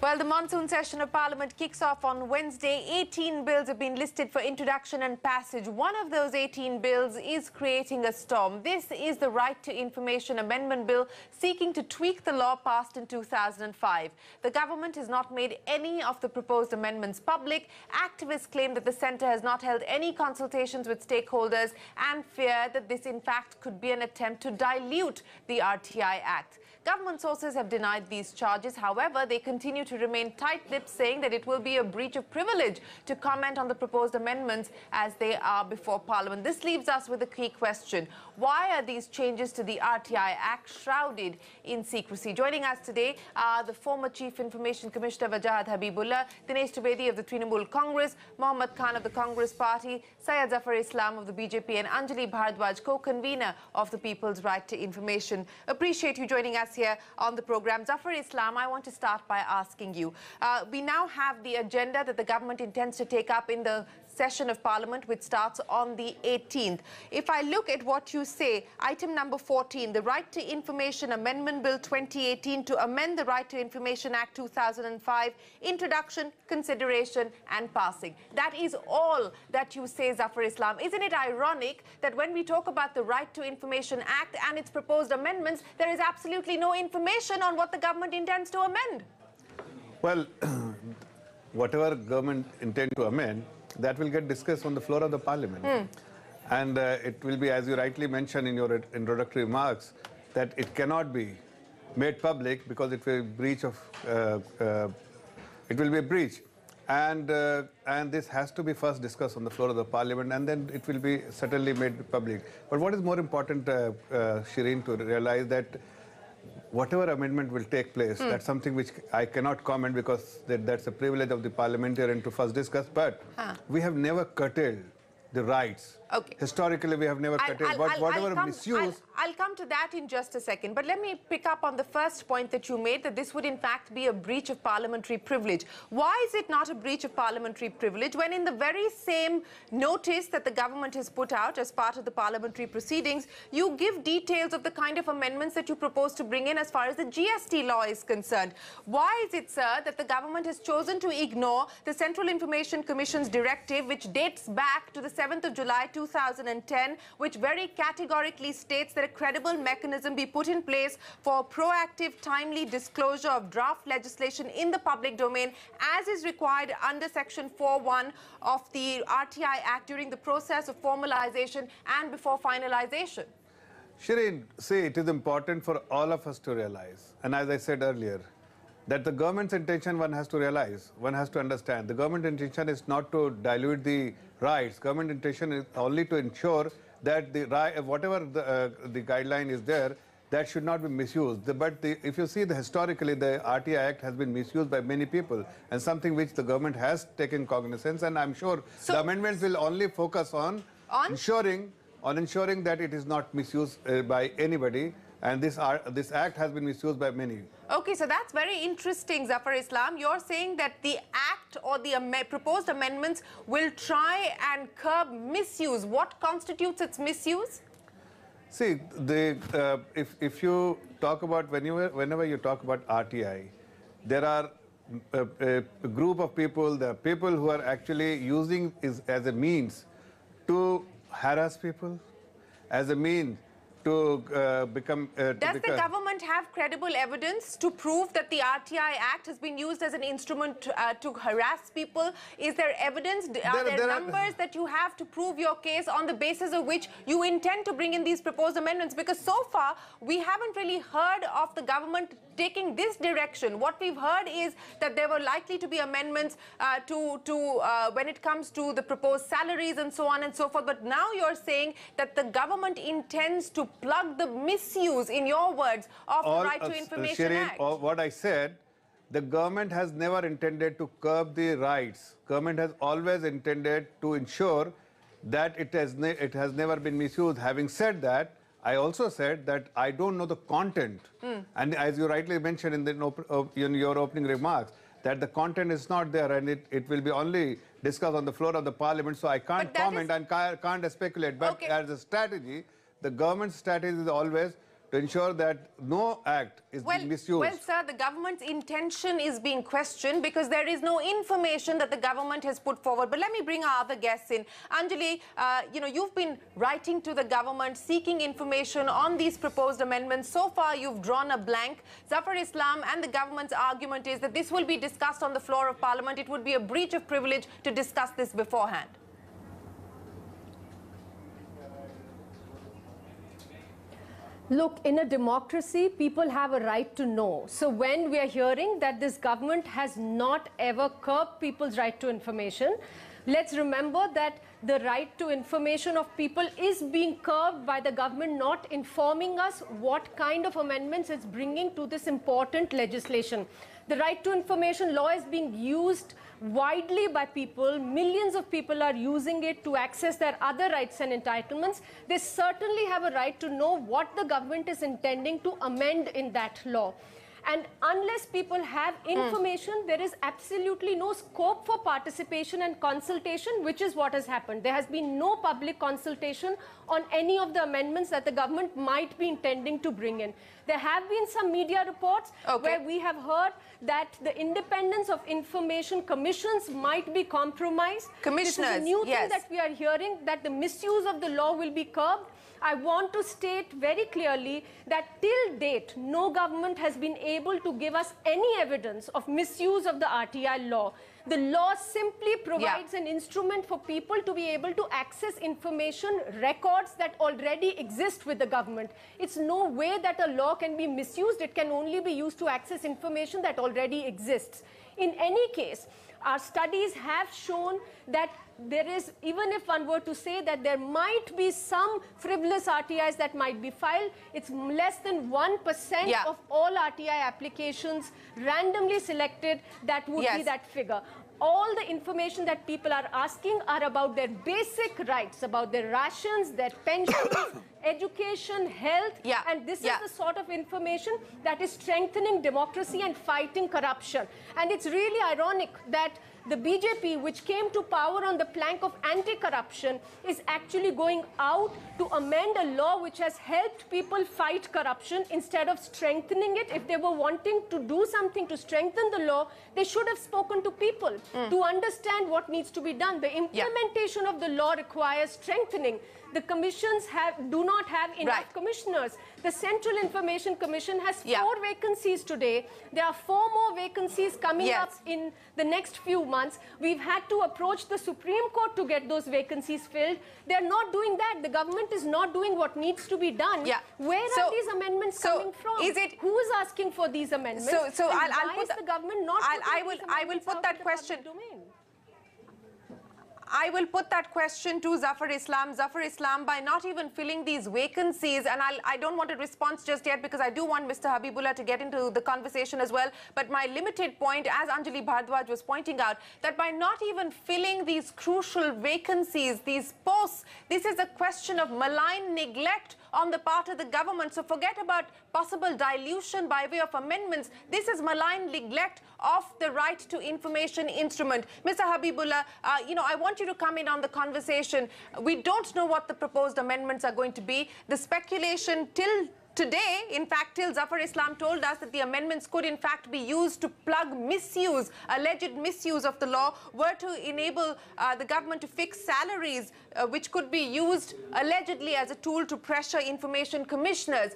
Well, the monsoon session of Parliament kicks off on Wednesday. 18 bills have been listed for introduction and passage. One of those 18 bills is creating a storm. This is the Right to Information Amendment Bill seeking to tweak the law passed in 2005. The government has not made any of the proposed amendments public. Activists claim that the centre has not held any consultations with stakeholders and fear that this, in fact, could be an attempt to dilute the RTI Act. Government sources have denied these charges. However, they continue to remain tight-lipped, saying that it will be a breach of privilege to comment on the proposed amendments as they are before Parliament. This leaves us with a key question. Why are these changes to the RTI Act shrouded in secrecy? Joining us today are the former Chief Information Commissioner Wajahat Habibullah, Dinesh Trivedi of the Trinamool Congress, Mohammad Khan of the Congress Party, Syed Zafar Islam of the BJP and Anjali Bhardwaj, co-convener of the People's Right to Information. Appreciate you joining us here on the program. Zafar Islam, I want to start by asking you. We now have the agenda that the government intends to take up in the session of Parliament, which starts on the 18th. If I look at what you say, item number 14, the Right to Information Amendment Bill 2018 to amend the Right to Information Act 2005, introduction, consideration and passing. That is all that you say, Zafar Islam. Isn't it ironic that when we talk about the Right to Information Act and its proposed amendments, there is absolutely no information on what the government intends to amend? Well, whatever government intend to amend, that will get discussed on the floor of the Parliament. And it will be, as you rightly mentioned in your introductory remarks, that it cannot be made public because it will breach of, it will be a breach. And this has to be first discussed on the floor of the Parliament, and then it will be certainly made public. But what is more important, Shereen, to realize that whatever amendment will take place, that's something which I cannot comment because that's a privilege of the parliamentarian to first discuss. But we have never curtailed the rights. Okay. Historically, we have never curtailed. But whatever misuse... I'll come to that in just a second. But let me pick up on the first point that you made, that this would in fact be a breach of parliamentary privilege. Why is it not a breach of parliamentary privilege when in the very same notice that the government has put out as part of the parliamentary proceedings, you give details of the kind of amendments that you propose to bring in as far as the GST law is concerned? Why is it, sir, that the government has chosen to ignore the Central Information Commission's directive, which dates back to the 7th of July 2010, which very categorically states that a credible mechanism be put in place for proactive, timely disclosure of draft legislation in the public domain, as is required under Section 4.1 of the RTI Act during the process of formalization and before finalization? Shereen, see, it is important for all of us to realize, and as I said earlier, that the government's intention, one has to realize, one has to understand. The government intention is not to dilute the rights. Government intention is only to ensure that the whatever the guideline is there, that should not be misused. If you see historically, the RTI Act has been misused by many people, and something which the government has taken cognizance, and I'm sure the amendments will only focus on ensuring that it is not misused by anybody. And this act has been misused by many. Okay, so that's very interesting, Zafar Islam. You're saying that the act or the proposed amendments will try and curb misuse. What constitutes its misuse? See, if you talk about, whenever you talk about RTI, there are a group of people, there are people who are actually using it as a means to harass people, as a means to Does the government have credible evidence to prove that the RTI Act has been used as an instrument to harass people? Is there evidence? Are there numbers that you have to prove your case on the basis of which you intend to bring in these proposed amendments? Because so far, we haven't really heard of the government taking this direction. What we've heard is that there were likely to be amendments when it comes to the proposed salaries and so on and so forth. But now you're saying that the government intends to plug the misuse, in your words, of the Right to Information Act. What I said, the government has never intended to curb the rights. Government has always intended to ensure that it has never been misused. Having said that, I also said that I don't know the content. And as you rightly mentioned in your opening remarks, that the content is not there and it will be only discussed on the floor of the Parliament. So I can't comment and can't speculate. But as a strategy, the government's strategy is always to ensure that no act is being misused. Well, sir, the government's intention is being questioned because there is no information that the government has put forward. But let me bring our other guests in. Anjali, you've been writing to the government, seeking information on these proposed amendments. So far, you've drawn a blank. Zafar Islam and the government's argument is that this will be discussed on the floor of Parliament. It would be a breach of privilege to discuss this beforehand. Look, in a democracy, people have a right to know. So when we are hearing that this government has not ever curbed people's right to information, let's remember that the right to information of people is being curbed by the government not informing us what kind of amendments it's bringing to this important legislation. The right to information law is being used widely by people. Millions of people are using it to access their other rights and entitlements. They certainly have a right to know what the government is intending to amend in that law. And unless people have information, there is absolutely no scope for participation and consultation, which is what has happened. There has been no public consultation on any of the amendments that the government might be intending to bring in. There have been some media reports where we have heard that the independence of information commissions might be compromised. Commissioners, this is a new thing that we are hearing, that the misuse of the law will be curbed. I want to state very clearly that till date, no government has been able to give us any evidence of misuse of the RTI law. The law simply provides an instrument for people to be able to access information, records that already exist with the government. It's no way that a law can be misused. It can only be used to access information that already exists. In any case, our studies have shown that there is, even if one were to say that there might be some frivolous RTIs that might be filed, it's less than 1% of all RTI applications randomly selected that would be that figure. All the information that people are asking are about their basic rights, about their rations, their pensions, education, health, and this is the sort of information that is strengthening democracy and fighting corruption. And it's really ironic that the BJP, which came to power on the plank of anti-corruption, is actually going out to amend a law which has helped people fight corruption instead of strengthening it. If they were wanting to do something to strengthen the law, they should have spoken to people to understand what needs to be done. The implementation of the law requires strengthening. The commissions do not have enough commissioners. The Central Information Commission has 4 vacancies today. There are 4 more vacancies coming up in the next few months. We've had to approach the Supreme Court to get those vacancies filled. They're not doing that. The government is not doing what needs to be done. Where are these amendments coming from? Who is asking for these amendments? So I'll put the government not I will put that question. I will put that question to Zafar Islam. Zafar Islam, by not even filling these vacancies, and I don't want a response just yet because I do want Mr. Habibullah to get into the conversation as well. But my limited point, as Anjali Bhardwaj was pointing out, that by not even filling these crucial vacancies, these posts, this is a question of malign neglect on the part of the government. So forget about possible dilution by way of amendments. This is malign neglect of the right to information instrument. Mr. Habibullah, I want you to come in on the conversation. We don't know what the proposed amendments are going to be. The speculation till today, in fact, till Zafar Islam told us that the amendments could in fact be used to plug misuse, alleged misuse of the law, were to enable the government to fix salaries, which could be used allegedly as a tool to pressure information commissioners.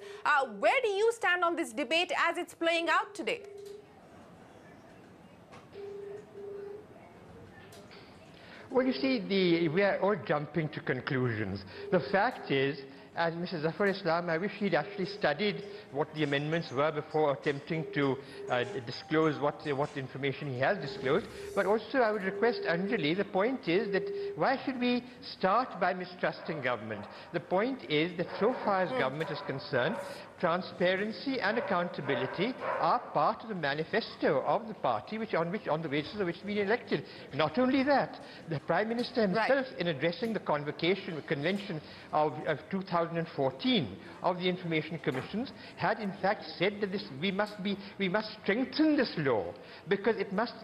Where do you stand on this debate as it's playing out today? Well, you see, we are all jumping to conclusions. The fact is, as Mr. Zafar Islam, I wish he'd actually studied what the amendments were before attempting to disclose what information he has disclosed. But also, I would request Anjali, the point is that why should we start by mistrusting government? The point is that so far as government is concerned, transparency and accountability are part of the manifesto of the party on the basis of which we elected. Not only that, the Prime Minister himself, in addressing the convention of 2000 2014 of the Information Commissions had in fact said that we must strengthen this law because it must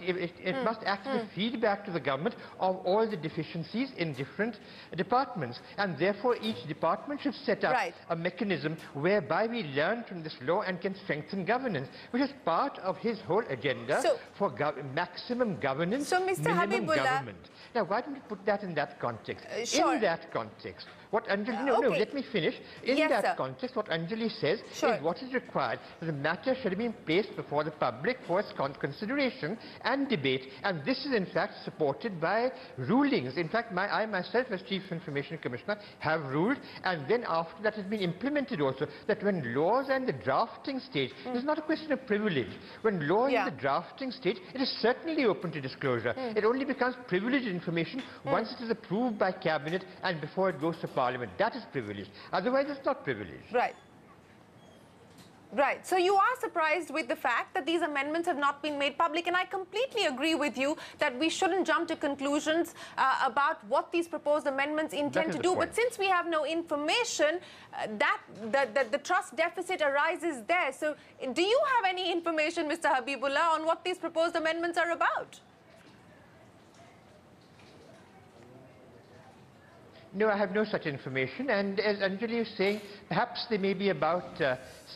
act as a feedback to the government of all the deficiencies in different departments, and therefore each department should set up a mechanism whereby we learn from this law and can strengthen governance, which is part of his whole agenda for maximum governance, minimum government. Now, why don't you put that in that context? In that context, what Anjali, no, let me finish. In that context, what Anjali says is what is required. The matter should have been placed before the public for its consideration and debate, and this is in fact supported by rulings. In fact, I myself as Chief Information Commissioner have ruled, and then after that has been implemented also, that when laws are in the drafting stage, it's not a question of privilege. When law is in the drafting stage, it is certainly open to disclosure. It only becomes privileged information once it is approved by Cabinet and before it goes to Parliament. That is privileged. Otherwise, it's not privileged. Right. Right. So you are surprised with the fact that these amendments have not been made public, and I completely agree with you that we shouldn't jump to conclusions about what these proposed amendments intend to do. But since we have no information, the trust deficit arises there. So do you have any information, Mr. Habibullah, on what these proposed amendments are about? No, I have no such information, and as Anjali is saying, perhaps they may be about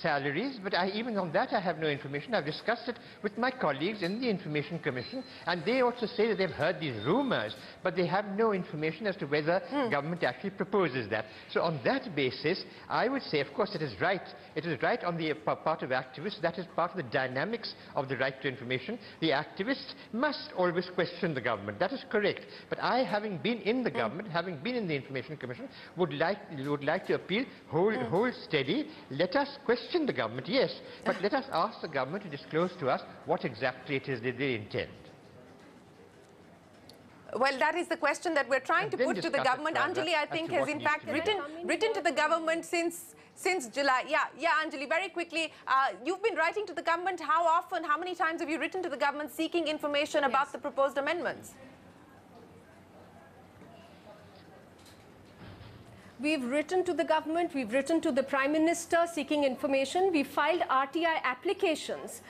salaries, but even on that I have no information. I've discussed it with my colleagues in the Information Commission, and they also say that they've heard these rumours, but they have no information as to whether government actually proposes that. So on that basis, I would say, of course, it is right. It is right on the part of activists. That is part of the dynamics of the right to information. The activists must always question the government. That is correct. But I, having been in the government, having been in the Information Commission, would like to appeal, hold steady. Let us question the government, yes, but let us ask the government to disclose to us what exactly it is that they intend. Well, that is the question that we're trying to put to the government. Anjali, I think, has in fact written to the government since July. Yeah, Anjali, very quickly, you've been writing to the government. How often, how many times have you written to the government seeking information about the proposed amendments? We've written to the government, we've written to the Prime Minister seeking information. We filed RTI applications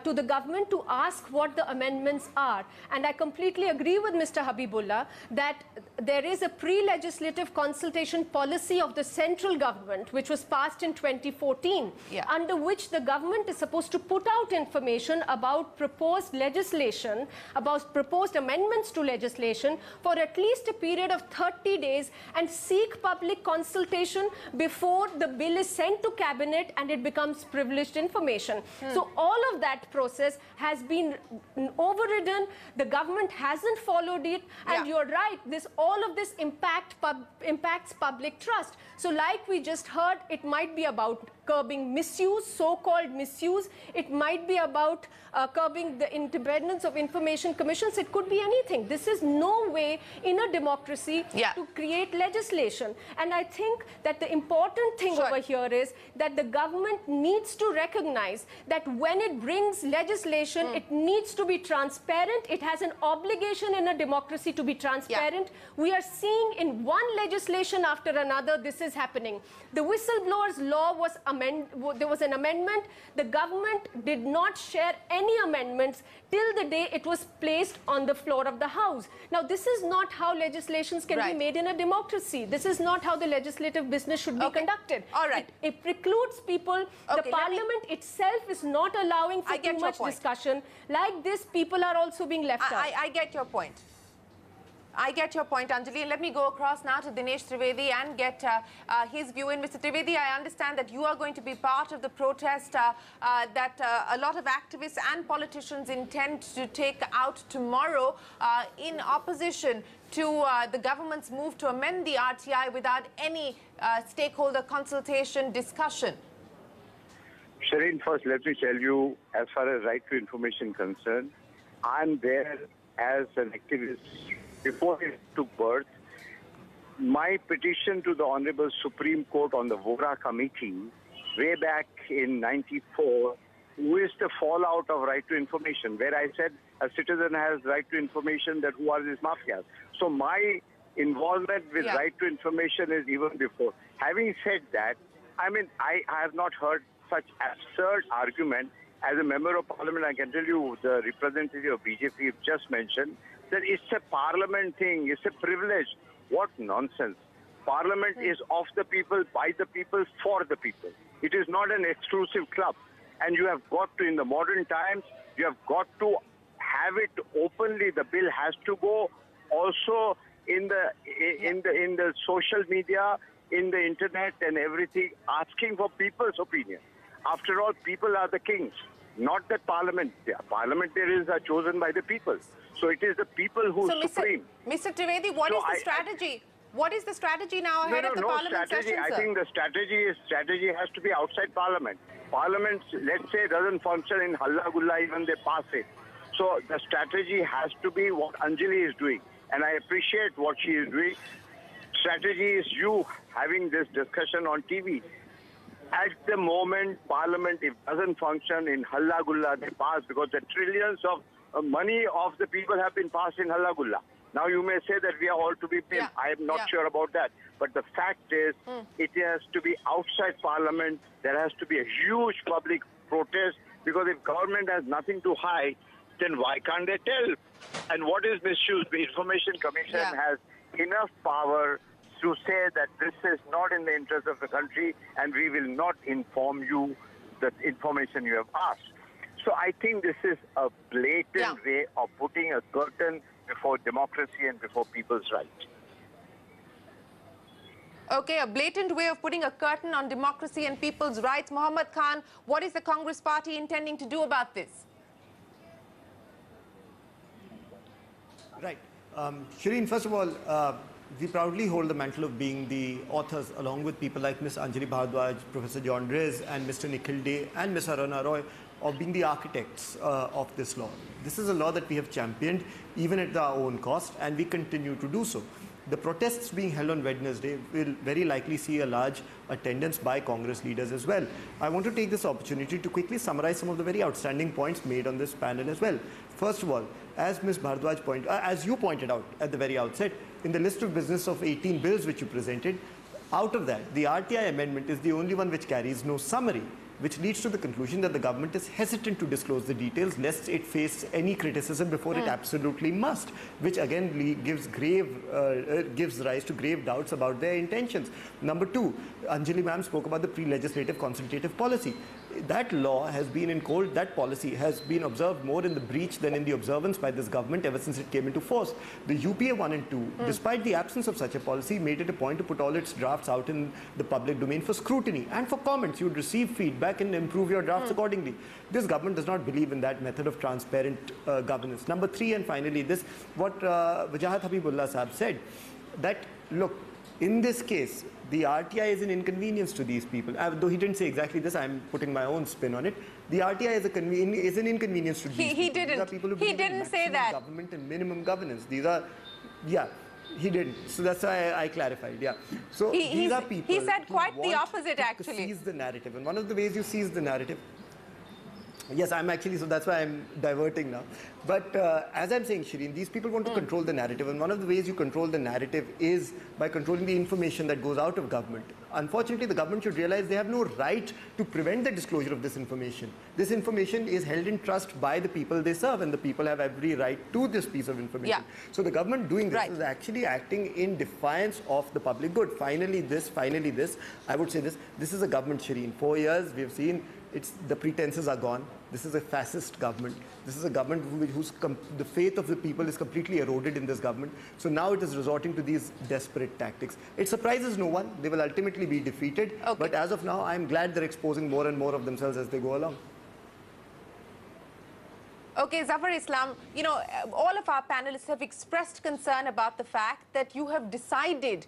to the government to ask what the amendments are. And I completely agree with Mr. Habibullah that there is a pre-legislative consultation policy of the central government, which was passed in 2014, under which the government is supposed to put out information about proposed legislation, about proposed amendments to legislation for at least a period of 30 days and seek public consultation before the bill is sent to Cabinet and it becomes privileged information. So all of that process has been overridden. The government hasn't followed it, and you're right, all of this impacts public trust. So like we just heard, it might be about curbing misuse, so-called misuse. It might be about curbing the independence of information commissions. It could be anything. This is no way in a democracy to create legislation. And I think that the important thing over here is that the government needs to recognize that when it brings legislation, it needs to be transparent. It has an obligation in a democracy to be transparent. We are seeing in one legislation after another, this is happening. The whistleblowers law was there was an amendment. The government did not share any amendments till the day it was placed on the floor of the House. Now, this is not how legislations can be made in a democracy. This is not how the legislative business should be conducted. All right. It precludes people. The parliament itself is not allowing for too much discussion. Like this, people are also being left out. I get your point. I get your point, Anjali. Let me go across now to Dinesh Trivedi and get his view in. Mr. Trivedi, I understand that you are going to be part of the protest that a lot of activists and politicians intend to take out tomorrow in opposition to the government's move to amend the RTI without any stakeholder consultation discussion. Shereen, first let me tell you, as far as right to information concerned, I'm there as an activist before it took birth. My petition to the Honorable Supreme Court on the VORA committee way back in '94 was the fallout of right to information, where I said a citizen has right to information, that who are these mafias. So my involvement with Yeah. right to information is even before. Having said that, I mean, I have not heard such absurd argument. As a member of parliament, I can tell you the representative of BJP just mentioned that it's a parliament thing, it's a privilege. What nonsense. Parliament is of the people, by the people, for the people. It is not an exclusive club. And you have got to, in the modern times, you have got to have it openly. The bill has to go also in the social media, in the internet and everything, asking for people's opinion. After all, people are the kings, not the parliament. The parliamentarians are chosen by the people. So it is the people who So, are supreme. Mr. Trivedi, what So is the strategy? What is the strategy now ahead of the parliament strategy. session, I sir? think the strategy has to be outside parliament. Parliament, let's say, doesn't function in Halla Gulla, even they pass it. So the strategy has to be what Anjali is doing. And I appreciate what she is doing. Strategy is you having this discussion on TV. At the moment, Parliament, if it doesn't function in Halla Gulla, they pass because the trillions of money of the people have been passed in Halla Gulla. Now you may say that we are all to be blamed. Yeah. I am not Yeah. sure about that. But the fact is, it has to be outside Parliament. There has to be a huge public protest because if government has nothing to hide, then why can't they tell? And what is misuse? The Information Commission Yeah. has enough power to say that this is not in the interest of the country and we will not inform you the information you have asked. So I think this is a blatant way of putting a curtain before democracy and before people's rights. Okay, a blatant way of putting a curtain on democracy and people's rights. Mohammad Khan, what is the Congress party intending to do about this? Right. Shereen, first of all, we proudly hold the mantle of being the authors, along with people like Ms. Anjali Bhardwaj, Professor John Riz, and Mr. Nikhil Day, and Ms. Aruna Roy, of being the architects of this law. This is a law that we have championed, even at our own cost, and we continue to do so. The protests being held on Wednesday will very likely see a large attendance by Congress leaders as well. I want to take this opportunity to quickly summarize some of the very outstanding points made on this panel as well. First of all, as Ms. Bhardwaj as you pointed out at the very outset, in the list of business of 18 bills which you presented, out of that, the RTI amendment is the only one which carries no summary, which leads to the conclusion that the government is hesitant to disclose the details lest it face any criticism before it absolutely must, which again gives rise to grave doubts about their intentions. Number two, Anjali ma'am spoke about the pre-legislative consultative policy. That law has been that policy has been observed more in the breach than in the observance by this government ever since it came into force. The UPA 1 and 2, despite the absence of such a policy, made it a point to put all its drafts out in the public domain for scrutiny and for comments. You would receive feedback and improve your drafts accordingly. This government does not believe in that method of transparent governance. Number three, and finally, this, what Wajahat Habibullah Sahab said, that look, in this case, the RTI is an inconvenience to these people. Though he didn't say exactly this, I'm putting my own spin on it. The RTI is an inconvenience to these people. He didn't. These are people who He believe in didn't say maximum that. government and minimum governance. These are, yeah, he didn't. So that's why I clarified, yeah. So these are people he said who quite the want opposite, to actually. seize the narrative. And one of the ways you seize the narrative, yes, I'm actually, so that's why I'm diverting now. But as I'm saying, Shereen, these people want to control the narrative. And one of the ways you control the narrative is by controlling the information that goes out of government. Unfortunately, the government should realize they have no right to prevent the disclosure of this information. This information is held in trust by the people they serve, and the people have every right to this piece of information. Yeah. So the government doing this Right. is actually acting in defiance of the public good. Finally this, I would say this is a government, Shereen. 4 years, we've seen the pretenses are gone. This is a fascist government. This is a government the faith of the people is completely eroded in this government. So now it is resorting to these desperate tactics. It surprises no one. They will ultimately be defeated. Okay. But as of now, I'm glad they're exposing more and more of themselves as they go along. Okay, Zafar Islam, you know, all of our panelists have expressed concern about the fact that you have decided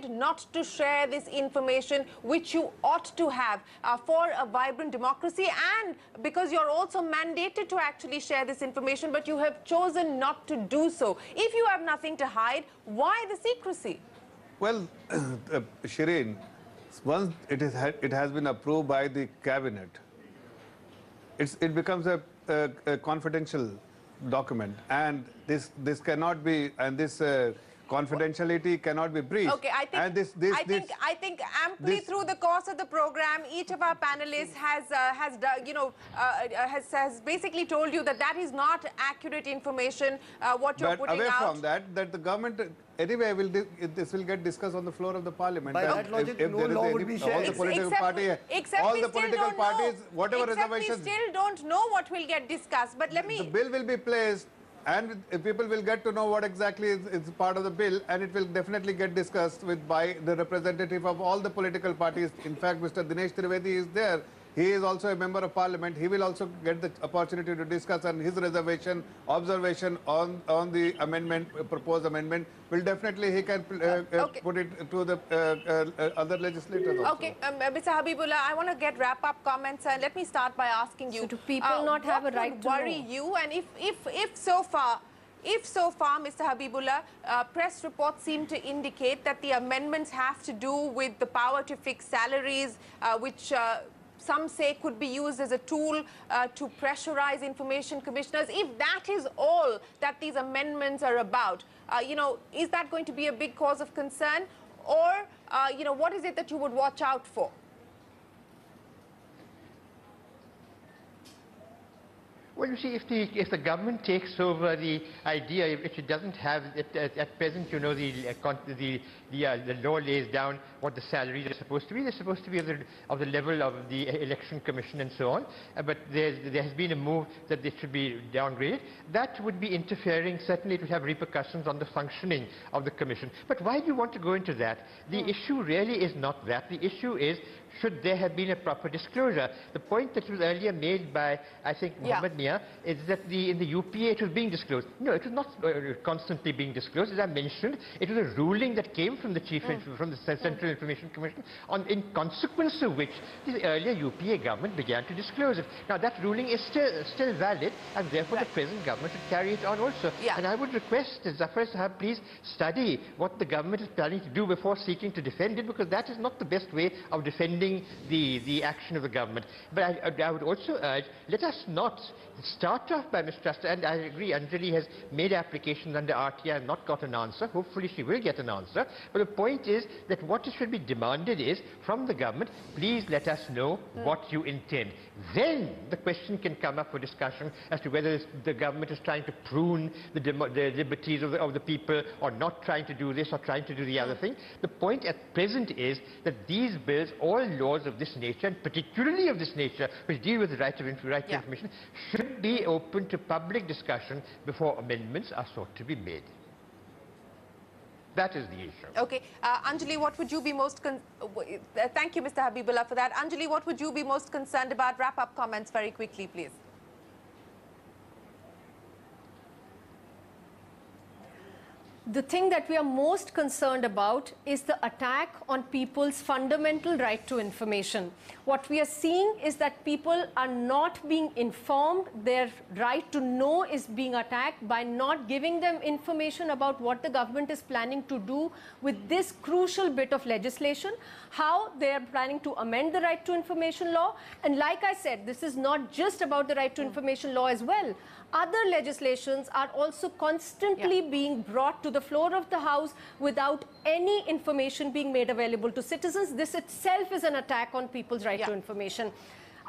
not to share this information which you ought to have for a vibrant democracy, and because you're also mandated to actually share this information, but you have chosen not to do so. If you have nothing to hide, why the secrecy? Well, Shereen, once it has been approved by the cabinet, it becomes a confidential document, and this cannot be, and this confidentiality cannot be breached. Okay, I think amply through the course of the program, each of our panelists has basically told you that that is not accurate information. What you're putting out. But away from that the government anyway this will get discussed on the floor of the parliament. By that logic, no law would be shared. All the political parties, whatever reservations. We still don't know what will get discussed. But The bill will be placed. And people will get to know what exactly is part of the bill, and it will definitely get discussed by the representative of all the political parties. In fact, Mr. Dinesh Trivedi is there. He is also a member of parliament. He will also get the opportunity to discuss, and his observation on the amendment, proposed amendment, will definitely, he can put it to the other legislators also. Okay, Mr. Habibullah, I want to get wrap-up comments, and let me start by asking you. So do people not have a right to worry know? you, and if so far, Mr. Habibullah, press reports seem to indicate that the amendments have to do with the power to fix salaries, which some say could be used as a tool to pressurize information commissioners. If that is all that these amendments are about, is that going to be a big cause of concern? Or, what is it that you would watch out for? Well, you see, if the government takes over the idea, if it doesn't have at present, the law lays down what the salaries are supposed to be. They're supposed to be of the level of the election commission and so on. But there has been a move that they should be downgraded. That would be interfering. Certainly, it would have repercussions on the functioning of the commission. But why do you want to go into that? The issue really is not that. The issue is, should there have been a proper disclosure? The point that was earlier made by, I think, Muhammad Mia, is that in the UPA it was being disclosed. No, it was not constantly being disclosed. As I mentioned, it was a ruling that came from the from the Central Information Commission, in consequence of which the earlier UPA government began to disclose it. Now, that ruling is still valid, and therefore the present government should carry it on also. And I would request Zafar Sahab, please study what the government is planning to do before seeking to defend it, because that is not the best way of defending the action of the government. But I would also urge, let us not start off by mistrust. And I agree, Anjali has made applications under RTI and not got an answer. Hopefully she will get an answer. But the point is that what should be demanded is, from the government, please let us know what you intend. Then the question can come up for discussion as to whether the government is trying to prune the liberties of the people, or not trying to do this or trying to do the other thing. The point at present is that these bills, all laws of this nature, and particularly of this nature, which deal with the right to information, should be open to public discussion before amendments are sought to be made. That is the issue. Okay. Anjali, what would you be most... thank you, Mr. Habibullah, for that. Anjali, what would you be most concerned about? Wrap-up comments very quickly, please. The thing that we are most concerned about is the attack on people's fundamental right to information. What we are seeing is that people are not being informed. Their right to know is being attacked by not giving them information about what the government is planning to do with this crucial bit of legislation, how they are planning to amend the right to information law. And like I said, this is not just about the right to information law as well. Other legislations are also constantly being brought to the floor of the House without any information being made available to citizens. This itself is an attack on people's right to information.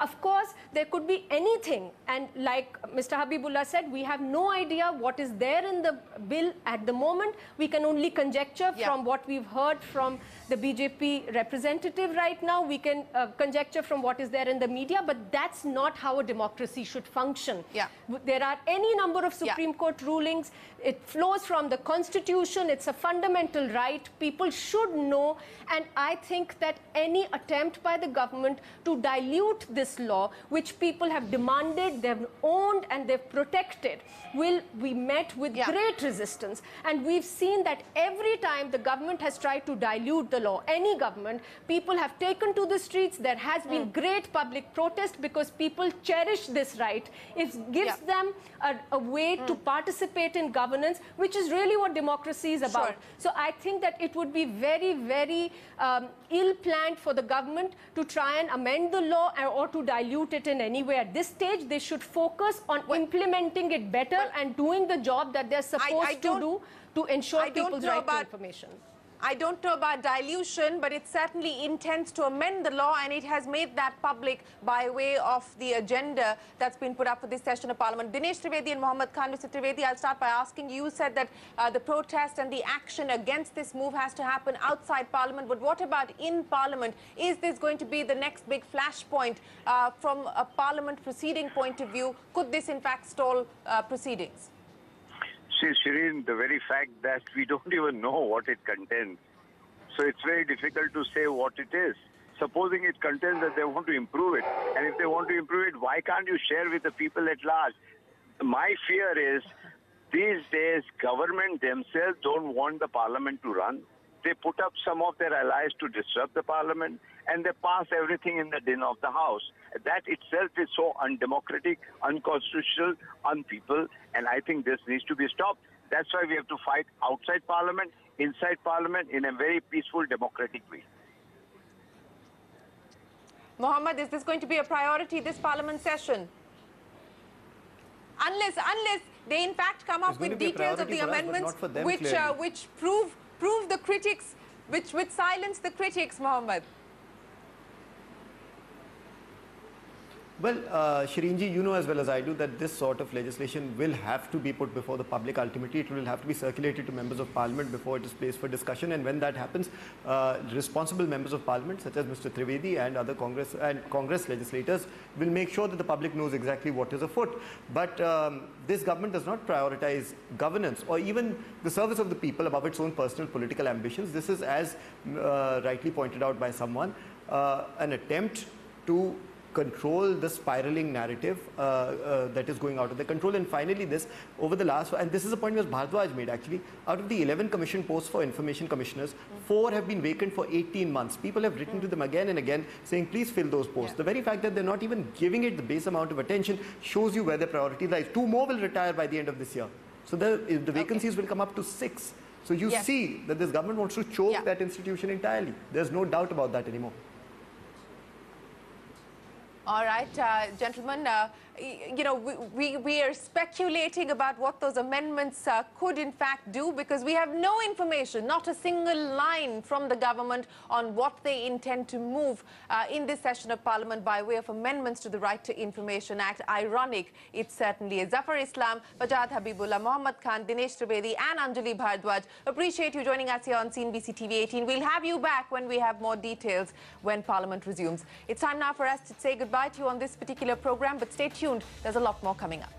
Of course, there could be anything, and like Mr. Habibullah said, we have no idea what is there in the bill at the moment. We can only conjecture from what we've heard from the BJP representative right now. We can conjecture from what is there in the media, but that's not how a democracy should function. There are any number of Supreme Court rulings. It flows from the Constitution. It's a fundamental right. People should know, and I think that any attempt by the government to dilute this law, which people have demanded, they've owned, and they've protected, will be met with great resistance. And we've seen that every time the government has tried to dilute the law, any government, people have taken to the streets. There has been great public protest because people cherish this right. It gives them a way to participate in governance, which is really what democracy is about. So I think that it would be very, very ill-planned for the government to try and amend the law or to to dilute it in any way. At this stage, they should focus on implementing it better and doing the job that they're supposed to do to ensure people's right to information. I don't know about dilution, but it certainly intends to amend the law, and it has made that public by way of the agenda that's been put up for this session of Parliament. Dinesh Trivedi and Mohammad Khan. Mr. Trivedi, I'll start by asking you. You said that the protest and the action against this move has to happen outside Parliament, but what about in Parliament? Is this going to be the next big flashpoint from a Parliament proceeding point of view? Could this in fact stall proceedings? See, Shereen, the very fact that we don't even know what it contains, so it's very difficult to say what it is. Supposing it contains that they want to improve it, and if they want to improve it, why can't you share with the people at large? My fear is, these days, government themselves don't want the parliament to run. They put up some of their allies to disrupt the parliament, and they pass everything in the din of the house. That itself is so undemocratic, unconstitutional, unpeople, and I think this needs to be stopped. That's why we have to fight outside Parliament, inside Parliament, in a very peaceful, democratic way. Mohammed, is this going to be a priority this Parliament session? Unless they in fact come up with details of the amendments which prove the critics, which silence the critics, Mohammed. Well, Shereen-ji, you know as well as I do that this sort of legislation will have to be put before the public. Ultimately, it will have to be circulated to members of Parliament before it is placed for discussion. And when that happens, responsible members of Parliament, such as Mr. Trivedi and other Congress legislators, will make sure that the public knows exactly what is afoot. But this government does not prioritize governance or even the service of the people above its own personal political ambitions. This is, as rightly pointed out by someone, an attempt to control the spiraling narrative that is going out of their control. And finally, this, over the last, and this is a point Ms. Bhardwaj made actually, out of the 11 commission posts for information commissioners, 4 have been vacant for 18 months. People have written to them again and again saying, please fill those posts. The very fact that they're not even giving it the base amount of attention shows you where their priority lies. 2 more will retire by the end of this year. So the vacancies will come up to 6. So you see that this government wants to choke that institution entirely. There's no doubt about that anymore. All right, gentlemen, you know, we are speculating about what those amendments could in fact do, because we have no information, not a single line from the government on what they intend to move in this session of Parliament by way of amendments to the Right to Information Act. Ironic, it certainly is. Zafar Islam, Wajad Habibullah, Mohammad Khan, Dinesh Trivedi and Anjali Bhardwaj, appreciate you joining us here on CNBC TV 18. We'll have you back when we have more details when Parliament resumes. It's time now for us to say goodbye to you on this particular program, but stay tuned. There's a lot more coming up.